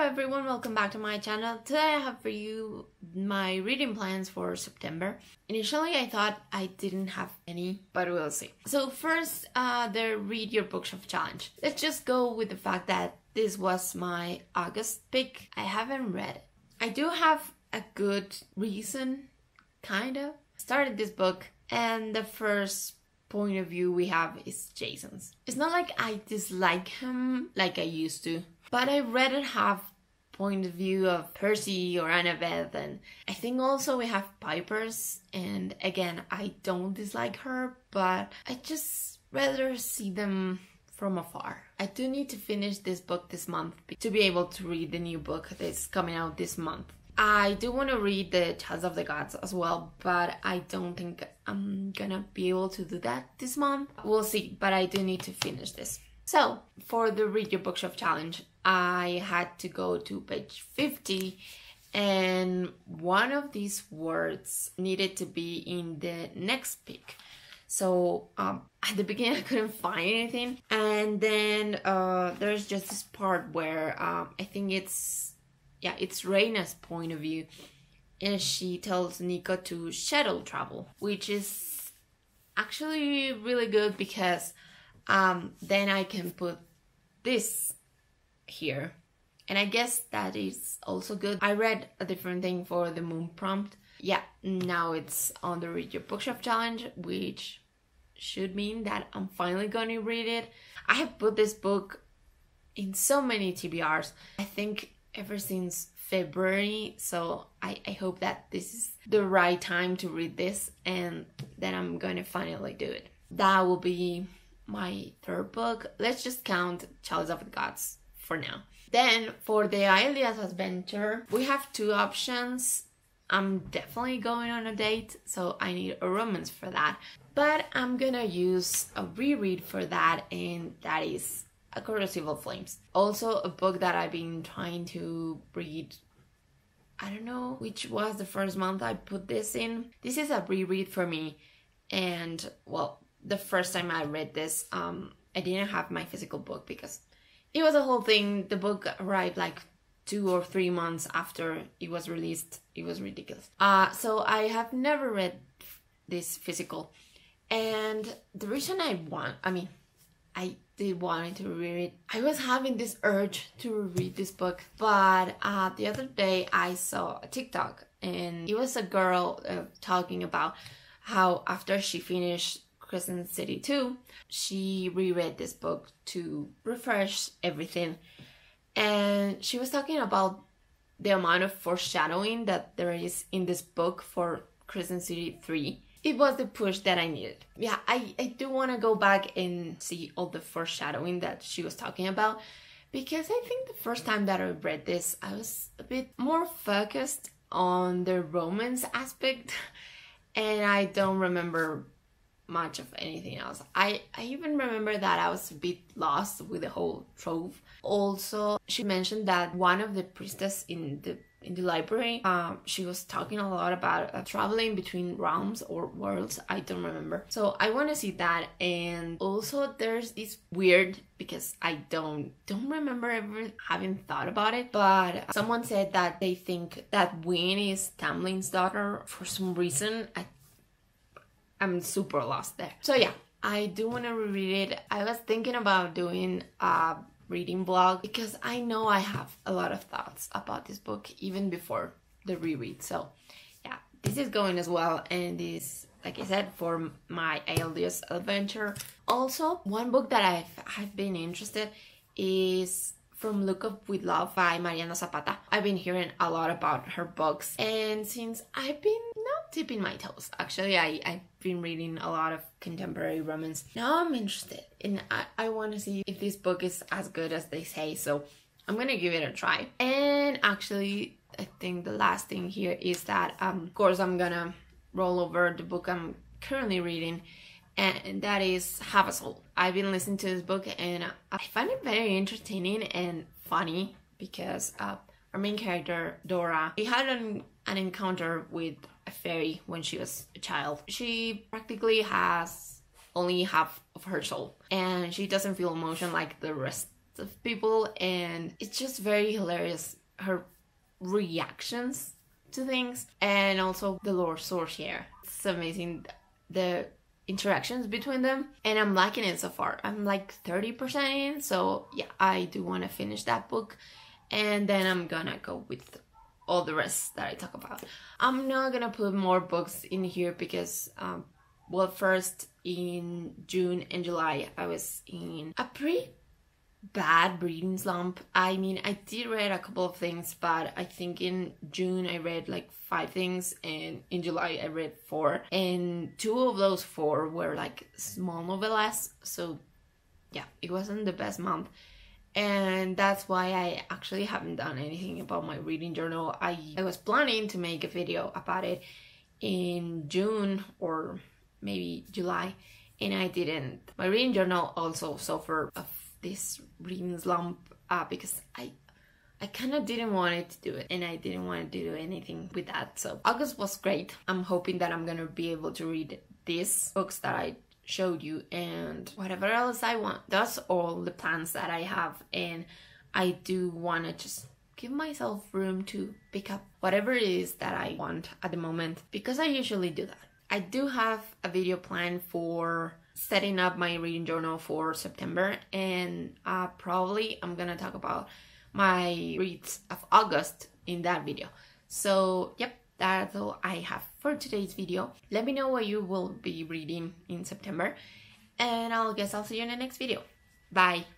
everyone, welcome back to my channel. Today I have for you my reading plans for September. Initially I thought I didn't have any, but we'll see. So first, the Read Your Bookshop challenge. Let's just go with the fact that this was my August pick. I haven't read it. I do have a good reason, kind of. Started this book and the first point of view we have is Jason's. It's not like I dislike him like I used to, but I rather have point of view of Percy or Annabeth, and I think also we have Piper's, and again I don't dislike her, but I just rather see them from afar. I do need to finish this book this month to be able to read the new book that's coming out this month. I do want to read the Child of the Gods as well, but I don't think I'm gonna be able to do that this month. We'll see, but I do need to finish this. So, for the Read Your Bookshop challenge, I had to go to page 50, and one of these words needed to be in the next pick. So, at the beginning I couldn't find anything, and then there's just this part where I think it's Reina's point of view, and she tells Nico to shuttle travel, which is actually really good because then I can put this here, and I guess that is also good. I read a different thing for the moon prompt. Yeah, now it's on the Read Your Bookshop challenge, which should mean that I'm finally gonna read it. I have put this book in so many TBRs, I think ever since February, so I hope that this is the right time to read this and then I'm gonna finally do it. That will be my third book. Let's just count Child of the Gods for now. Then for the Ilias adventure, we have two options. I'm definitely going on a date, so I need a romance for that, but I'm gonna use a reread for that, and that is A Corrosive of Flames. Also a book that I've been trying to read. I don't know which was the first month I put this in. This is a reread for me, and well, the first time I read this, I didn't have my physical book because it was a whole thing. The book arrived like 2 or 3 months after it was released. It was ridiculous. So I have never read this physical, and the reason I did want to read it. I was having this urge to read this book, but the other day I saw a TikTok, and it was a girl talking about how after she finished Crescent City 2, she reread this book to refresh everything, and she was talking about the amount of foreshadowing that there is in this book for Crescent City 3. It was the push that I needed. Yeah, I do want to go back and see all the foreshadowing that she was talking about, because I think the first time that I read this, I was a bit more focused on the romance aspect, and I don't remember much of anything else. I even remember that I was a bit lost with the whole trope. Also, she mentioned that one of the priestess in the library, she was talking a lot about traveling between realms or worlds. I don't remember. So I want to see that. And also there's this weird, because I don't remember ever having thought about it, but someone said that they think that Wynne is Tamlin's daughter for some reason. I'm super lost there. So yeah, I do want to reread it. I was thinking about doing a reading vlog because I know I have a lot of thoughts about this book even before the reread. So yeah, this is going as well, and this, like I said, for my Ilias adventure. Also, one book that I've been interested is From Look Up With Love by Mariana Zapata. I've been hearing a lot about her books, and since I've been not dipping my toes, actually I've been reading a lot of contemporary romance. Now I'm interested, and I want to see if this book is as good as they say, so I'm gonna give it a try. And actually, I think the last thing here is that of course I'm gonna roll over the book I'm currently reading, and that is Havasu. I've been listening to this book, and I find it very entertaining and funny because our main character, Dora, she had an encounter with a fairy when she was a child. She practically has only half of her soul, and she doesn't feel emotion like the rest of people, and it's just very hilarious, her reactions to things, and also the Lord Sorcier. It's amazing, the interactions between them, and I'm liking it so far. I'm like 30% in, so yeah, I do want to finish that book, and then I'm gonna go with all the rest that I talk about. I'm not gonna put more books in here because well, first in June and July I was in a pretty bad reading slump. I mean, I did read a couple of things, but I think in June I read like 5 things, and in July I read 4, and 2 of those 4 were like small novellas, so yeah, it wasn't the best month. And that's why I actually haven't done anything about my reading journal. I was planning to make a video about it in June or maybe July, and I didn't. My reading journal also suffered of this reading slump because I kind of didn't want it to do it, and I didn't want to do anything with that. So August was great. I'm hoping that I'm gonna be able to read these books that I showed you and whatever else I want. That's all the plans that I have, and I do want to just give myself room to pick up whatever it is that I want at the moment, because I usually do that. I do have a video planned for setting up my reading journal for September, and probably I'm gonna talk about my reads of August in that video. So yep, that's all I have for today's video. Let me know what you will be reading in September, and I'll see you in the next video. Bye!